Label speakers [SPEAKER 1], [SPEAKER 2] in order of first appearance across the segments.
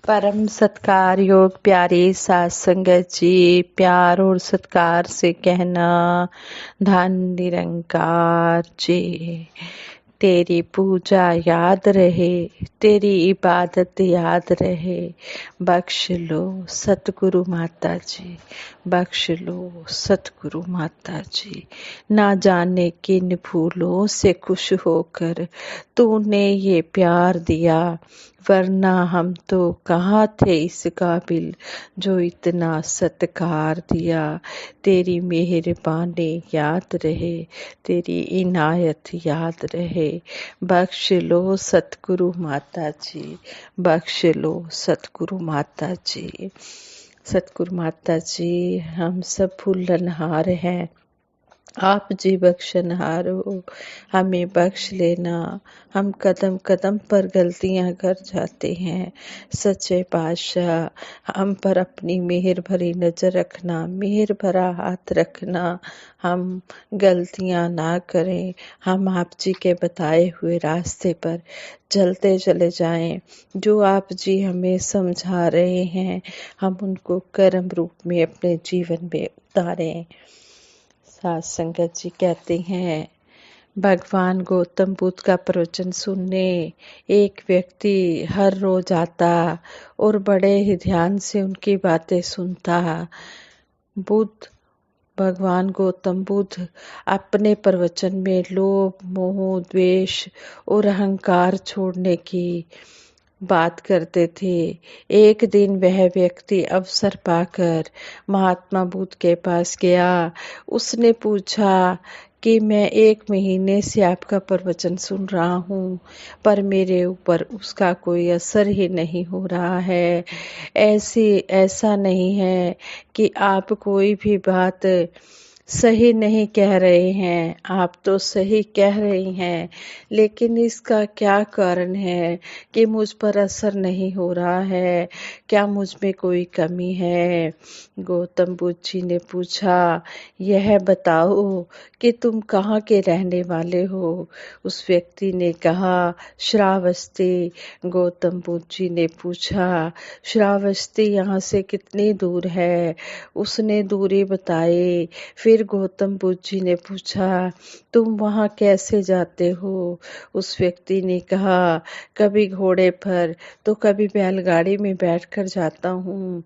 [SPEAKER 1] परम सत्कार योग प्यारे साथ संगत जी, प्यार और सत्कार से कहना धन निरंकार जी। तेरी पूजा याद रहे, तेरी इबादत याद रहे, बख्श लो सतगुरु माता जी, बख्श लो सतगुरु माता जी। ना जाने किन फूलों से खुश होकर तूने ये प्यार दिया, वरना हम तो कहाँ थे इस काबिल जो इतना सत्कार दिया। तेरी मेहरबानी याद रहे, तेरी इनायत याद रहे, बख्श लो सतगुरु माता जी, बख्श लो सतगुरु माता जी। सतगुरु माता जी, हम सब फूलनहार हैं, आप जी बख्शनहार हो, हमें बख्श लेना। हम कदम कदम पर गलतियां कर जाते हैं, सच्चे पातशाह हम पर अपनी मेहर भरी नजर रखना, मेहर भरा हाथ रखना, हम गलतियां ना करें। हम आप जी के बताए हुए रास्ते पर चलते चले जाएं। जो आप जी हमें समझा रहे हैं, हम उनको कर्म रूप में अपने जीवन में उतारें। सात संगत जी कहते हैं, भगवान गौतम बुद्ध का प्रवचन सुनने एक व्यक्ति हर रोज आता और बड़े ही ध्यान से उनकी बातें सुनता। बुद्ध भगवान गौतम बुद्ध अपने प्रवचन में लोभ, मोह, द्वेष और अहंकार छोड़ने की बात करते थे। एक दिन वह व्यक्ति अवसर पाकर महात्मा बुद्ध के पास गया। उसने पूछा कि मैं 1 महीने से आपका प्रवचन सुन रहा हूँ, पर मेरे ऊपर उसका कोई असर ही नहीं हो रहा है। ऐसा नहीं है कि आप कोई भी बात सही नहीं कह रहे हैं, आप तो सही कह रही हैं, लेकिन इसका क्या कारण है कि मुझ पर असर नहीं हो रहा है? क्या मुझ में कोई कमी है? गौतम बुद्ध जी ने पूछा, यह बताओ कि तुम कहाँ के रहने वाले हो? उस व्यक्ति ने कहा, श्रावस्ती। गौतम बुद्ध जी ने पूछा, श्रावस्ती यहाँ से कितनी दूर है? उसने दूरी बताई। फिर गौतम बुद्ध जी ने पूछा, तुम वहाँ कैसे जाते हो? उस व्यक्ति ने कहा, कभी घोड़े पर तो कभी बैलगाड़ी में बैठकर जाता हूँ।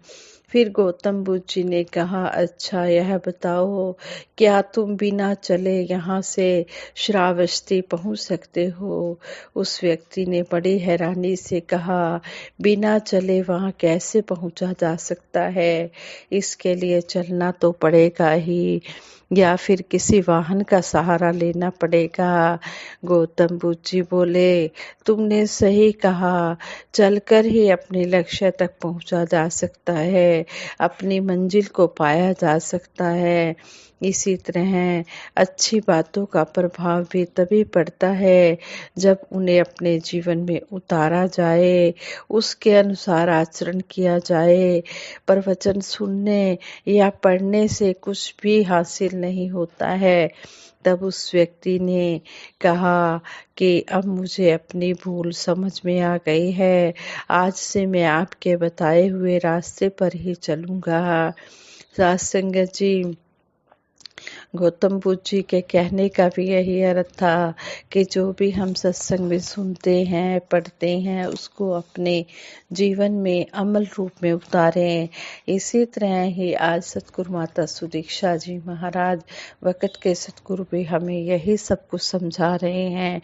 [SPEAKER 1] फिर गौतम बुद्ध जी ने कहा, अच्छा यह बताओ, क्या तुम बिना चले यहाँ से श्रावस्ती पहुँच सकते हो? उस व्यक्ति ने बड़ी हैरानी से कहा, बिना चले वहाँ कैसे पहुँचा जा सकता है? इसके लिए चलना तो पड़ेगा ही, या फिर किसी वाहन का सहारा लेना पड़ेगा। गौतम बुद्ध जी बोले, तुमने सही कहा, चलकर ही अपने लक्ष्य तक पहुंचा जा सकता है, अपनी मंजिल को पाया जा सकता है। इसी तरह अच्छी बातों का प्रभाव भी तभी पड़ता है जब उन्हें अपने जीवन में उतारा जाए, उसके अनुसार आचरण किया जाए। प्रवचन सुनने या पढ़ने से कुछ भी हासिल नहीं होता है। तब उस व्यक्ति ने कहा कि अब मुझे अपनी भूल समझ में आ गई है, आज से मैं आपके बताए हुए रास्ते पर ही चलूंगा। सात संगत जी, गौतम बुद्ध जी के कहने का भी यही अर्थ था कि जो भी हम सत्संग में सुनते हैं, पढ़ते हैं, उसको अपने जीवन में अमल रूप में उतारें। इसी तरह ही आज सतगुरु माता सुदीक्षा जी महाराज वक़्त के सतगुरु भी हमें यही सब कुछ समझा रहे हैं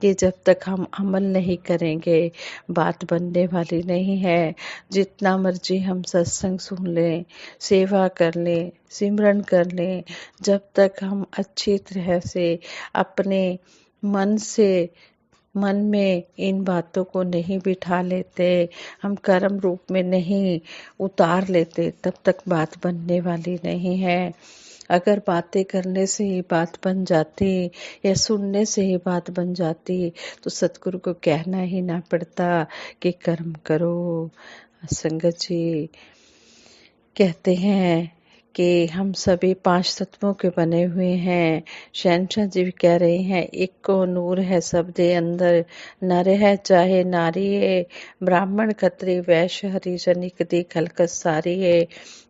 [SPEAKER 1] कि जब तक हम अमल नहीं करेंगे बात बनने वाली नहीं है। जितना मर्जी हम सत्संग सुन लें, सेवा कर लें, सिमरन कर लें, जब तक हम अच्छी तरह से अपने मन में इन बातों को नहीं बिठा लेते, हम कर्म रूप में नहीं उतार लेते, तब तक बात बनने वाली नहीं है। अगर बातें करने से ही बात बन जाती या सुनने से ही बात बन जाती तो सतगुरु को कहना ही ना पड़ता कि कर्म करो। संगत जी कहते हैं कि हम सभी 5 तत्वों के बने हुए हैं। शहंशाह जी भी कह रहे हैं, एक को नूर है सब दे अंदर, नर है चाहे नारी है, ब्राह्मण खत्री वैश्य हरिजन इक दी खलकत सारी है।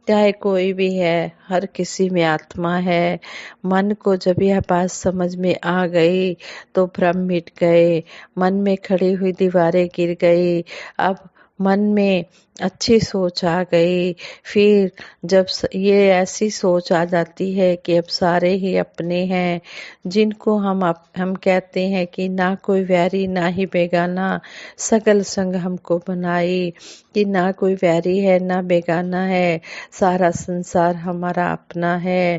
[SPEAKER 1] चाहे कोई भी है, हर किसी में आत्मा है। मन को जब यह बात समझ में आ गई तो भ्रम मिट गए, मन में खड़ी हुई दीवारें गिर गई। अब मन में अच्छी सोच आ गई। फिर जब ये ऐसी सोच आ जाती है कि अब सारे ही अपने हैं, जिनको हम कहते हैं कि ना कोई वैरी ना ही बेगाना, सगल संग हमको बनाई, कि ना कोई वैरी है ना बेगाना है, सारा संसार हमारा अपना है।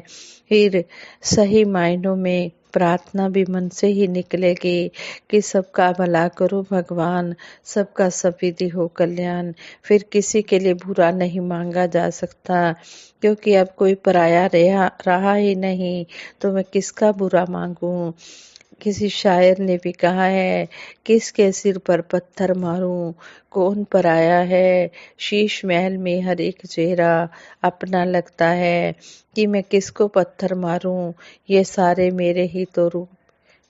[SPEAKER 1] फिर सही मायनों में प्रार्थना भी मन से ही निकलेगी कि सबका भला करो भगवान, सबका सब विधि हो कल्याण। फिर किसी के लिए बुरा नहीं मांगा जा सकता, क्योंकि अब कोई पराया रहा ही नहीं, तो मैं किसका बुरा मांगूं। किसी शायर ने भी कहा है, किसके सिर पर पत्थर मारूं, कौन पराया है, शीश महल में हर एक चेहरा अपना लगता है, कि मैं किसको पत्थर मारूं, ये सारे मेरे ही तो रूप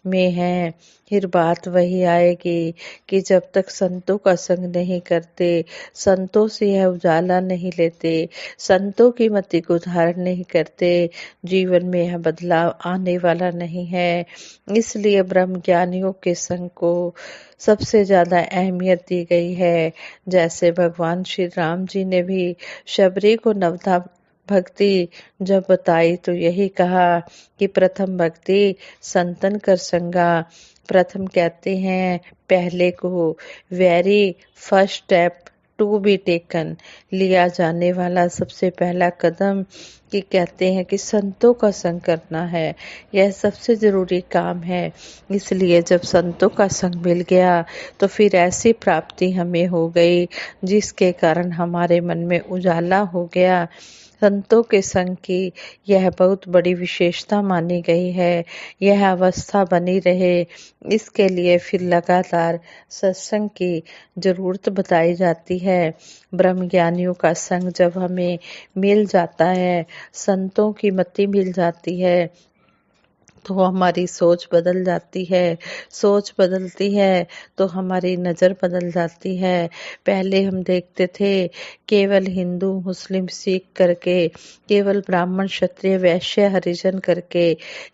[SPEAKER 1] में है। फिर बात वही आएगी कि जब तक संतों का संग नहीं करते, संतों से यह उजाला नहीं लेते, संतों की मति को धारण नहीं करते, जीवन में यह बदलाव आने वाला नहीं है। इसलिए ब्रह्म ज्ञानियों के संग को सबसे ज्यादा अहमियत दी गई है। जैसे भगवान श्री राम जी ने भी शबरी को नवधा भक्ति जब बताई तो यही कहा कि प्रथम भक्ति संतन कर संगा। प्रथम कहते हैं पहले को, very first step to be taken, लिया जाने वाला सबसे पहला कदम, कि कहते हैं कि संतों का संग करना है, यह सबसे जरूरी काम है। इसलिए जब संतों का संग मिल गया तो फिर ऐसी प्राप्ति हमें हो गई जिसके कारण हमारे मन में उजाला हो गया। संतों के संग की यह बहुत बड़ी विशेषता मानी गई है। यह अवस्था बनी रहे, इसके लिए फिर लगातार सत्संग की जरूरत बताई जाती है। ब्रह्म ज्ञानियों का संग जब हमें मिल जाता है, संतों की मति मिल जाती है, तो हमारी सोच बदल जाती है। सोच बदलती है तो हमारी नज़र बदल जाती है। पहले हम देखते थे केवल हिंदू मुस्लिम सिख करके, केवल ब्राह्मण क्षत्रिय वैश्य हरिजन करके,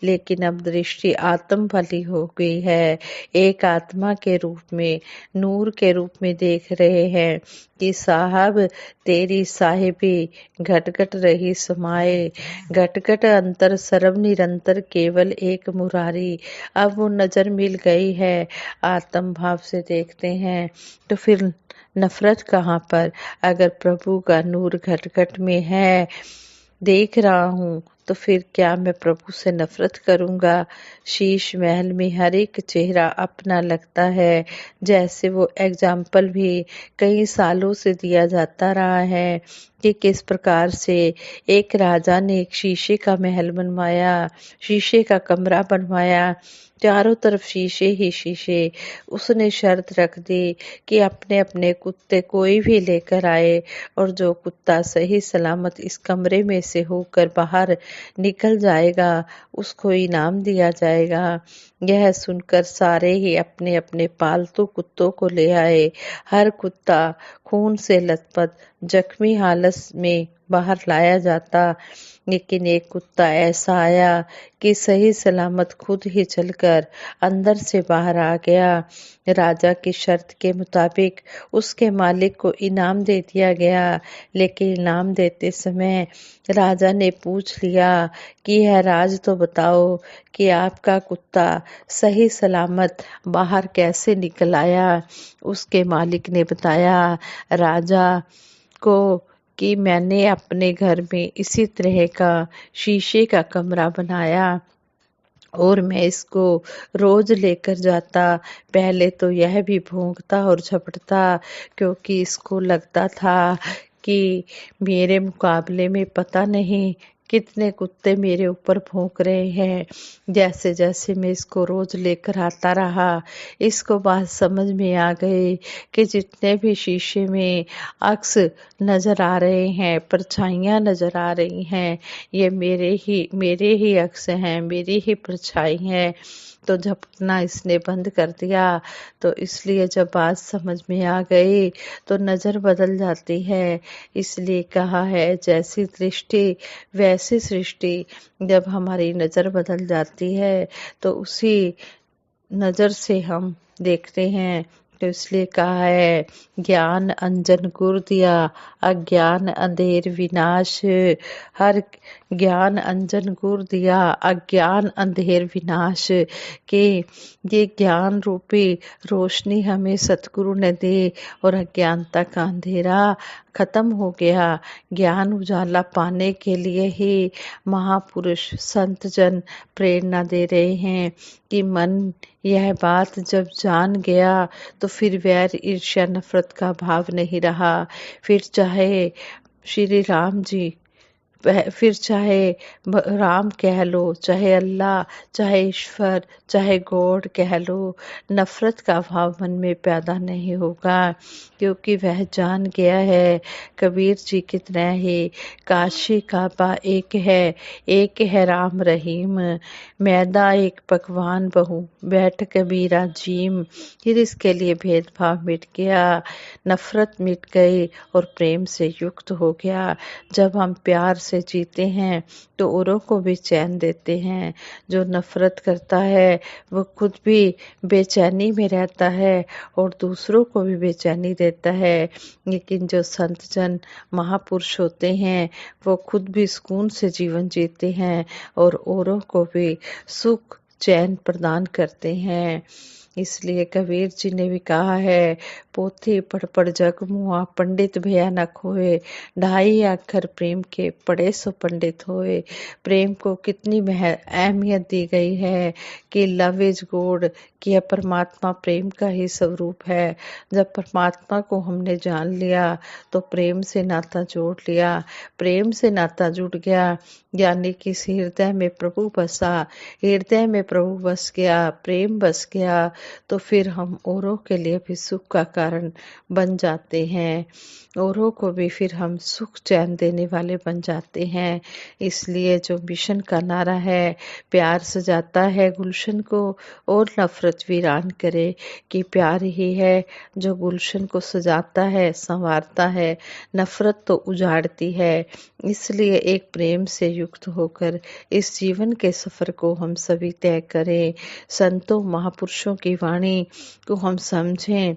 [SPEAKER 1] लेकिन अब दृष्टि आत्म वाली हो गई है। एक आत्मा के रूप में, नूर के रूप में देख रहे हैं कि साहब तेरी साहिबी घट घट रही समाए, घट घट अंतर सर्व निरंतर केवल एक मुरारी। अब वो नजर मिल गई है, आत्म भाव से देखते हैं तो फिर नफरत कहाँ पर। अगर प्रभु का नूर घट घट में है, देख रहा हूँ, तो फिर क्या मैं प्रभु से नफरत करूंगा। शीश महल में हर एक चेहरा अपना लगता है, जैसे वो एग्जाम्पल भी कई सालों से दिया जाता रहा है कि किस प्रकार से एक राजा ने एक शीशे का महल बनवाया, शीशे का कमरा बनवाया, चारों तरफ शीशे ही शीशे। उसने शर्त रख दी कि अपने अपने कुत्ते कोई भी लेकर आए, और जो कुत्ता सही सलामत इस कमरे में से होकर बाहर निकल जाएगा उसको इनाम दिया जाएगा। यह सुनकर सारे ही अपने अपने पालतू कुत्तों को ले आए। हर कुत्ता खून से लथपथ जख्मी हालत में बाहर लाया जाता, लेकिन एक कुत्ता ऐसा आया कि सही सलामत खुद ही चलकर अंदर से बाहर आ गया। राजा की शर्त के मुताबिक उसके मालिक को इनाम दे दिया गया, लेकिन इनाम देते समय राजा ने पूछ लिया कि यह राज तो बताओ कि आपका कुत्ता सही सलामत बाहर कैसे निकल आया। उसके मालिक ने बताया राजा को कि मैंने अपने घर में इसी तरह का शीशे का कमरा बनाया और मैं इसको रोज लेकर जाता। पहले तो यह भी भौंकता और झपटता, क्योंकि इसको लगता था कि मेरे मुकाबले में पता नहीं कितने कुत्ते मेरे ऊपर भौंक रहे हैं। जैसे जैसे मैं इसको रोज लेकर आता रहा, इसको बात समझ में आ गई कि जितने भी शीशे में अक्स नजर आ रहे हैं, परछाइयाँ नजर आ रही हैं, ये मेरे ही अक्स हैं, मेरी ही परछाई हैं। तो झपटना इसने बंद कर दिया। तो इसलिए जब बात समझ में आ गई तो नजर बदल जाती है। इसलिए कहा है जैसी दृष्टि वैसी सृष्टि। जब हमारी नजर बदल जाती है तो उसी नजर से हम देखते हैं। तो इसलिए कहा है ज्ञान अंजन गुर दिया, अज्ञान अंधेर विनाश। हर ज्ञान अंजन गुर दिया, अज्ञान अंधेर विनाश। के ये ज्ञान रूपी रोशनी हमें सतगुरु ने दे और अज्ञानता का अंधेरा खत्म हो गया। ज्ञान उजाला पाने के लिए ही महापुरुष संत जन प्रेरणा दे रहे हैं कि मन यह बात जब जान गया तो फिर वैर ईर्ष्या नफरत का भाव नहीं रहा। फिर चाहे श्री राम जी, फिर चाहे राम कह लो, चाहे अल्लाह, चाहे ईश्वर, चाहे गॉड कह लो, नफरत का भाव मन में पैदा नहीं होगा, क्योंकि वह जान गया है कबीर जी की तरह ही काशी काबा एक है राम रहीम, मैदा एक पकवान बहु बैठ कबीरा जीम। फिर इसके लिए भेदभाव मिट गया, नफरत मिट गई और प्रेम से युक्त हो गया। जब हम प्यार से जीते हैं तो औरों को भी चैन देते हैं। जो नफरत करता है वो खुद भी बेचैनी में रहता है और दूसरों को भी बेचैनी देता है। लेकिन जो संत जन महापुरुष होते हैं वो खुद भी सुकून से जीवन जीते हैं और औरों को भी सुख चैन प्रदान करते हैं। इसलिए कबीर जी ने भी कहा है, पोथी पढ़ पढ़ जग मुआ, पंडित भया न खोए, ढाई अक्षर प्रेम के पढ़े सो पंडित होए। प्रेम को कितनी अहमियत दी गई है कि लव इज गॉड, कि यह परमात्मा प्रेम का ही स्वरूप है। जब परमात्मा को हमने जान लिया तो प्रेम से नाता जोड़ लिया, प्रेम से नाता जुड़ गया, यानी कि इस हृदय में प्रभु बसा, हृदय में प्रभु बस गया, प्रेम बस गया, तो फिर हम औरों के लिए भी सुख का कारण बन जाते हैं, औरों को भी फिर हम सुख चैन देने वाले बन जाते हैं। इसलिए जो मिशन का नारा है, प्यार सजाता है गुलशन को और नफरत वीरान करे, कि प्यार ही है जो गुलशन को सजाता है, संवारता है, नफरत तो उजाड़ती है। इसलिए एक प्रेम से युक्त होकर इस जीवन के सफर को हम सभी तय करें। संतों महापुरुषों की वाणी को हम समझें।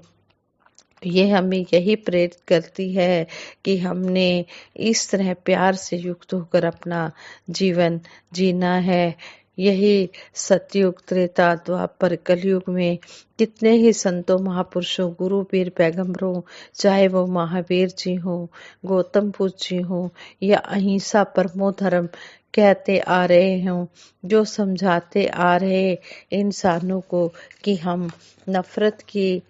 [SPEAKER 1] ये हमें यही प्रेरित करती है कि हमने इस तरह प्यार से युक्त होकर अपना जीवन जीना है। यही सतयुग त्रेता द्वापर कलयुग में कितने ही संतों महापुरुषों गुरु पीर पैगंबरों, चाहे वो महावीर जी हो, गौतम बुद्ध जी हो, या अहिंसा परमो धर्म कहते आ रहे हों, जो समझाते आ रहे इंसानों को कि हम नफरत की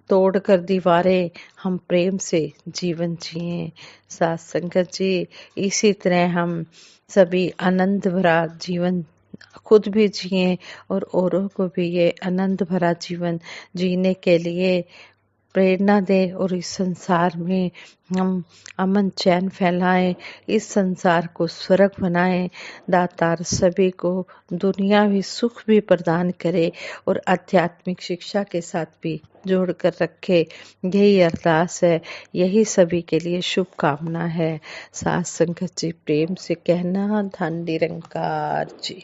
[SPEAKER 1] तोड़कर दीवारें हम प्रेम से जीवन जिए। साथ संगत जी, इसी तरह हम सभी आनंद भरा जीवन खुद भी जिए और औरों को भी ये आनंद भरा जीवन जीने के लिए प्रेरणा दे और इस संसार में हम अमन चैन फैलाएं, इस संसार को स्वर्ग बनाएं। दातार सभी को दुनियावी सुख भी प्रदान करे और आध्यात्मिक शिक्षा के साथ भी जोड़ कर रखे। यही अरदास है, यही सभी के लिए शुभकामना है। साथ संगत जी, प्रेम से कहना, धन निरंकार जी।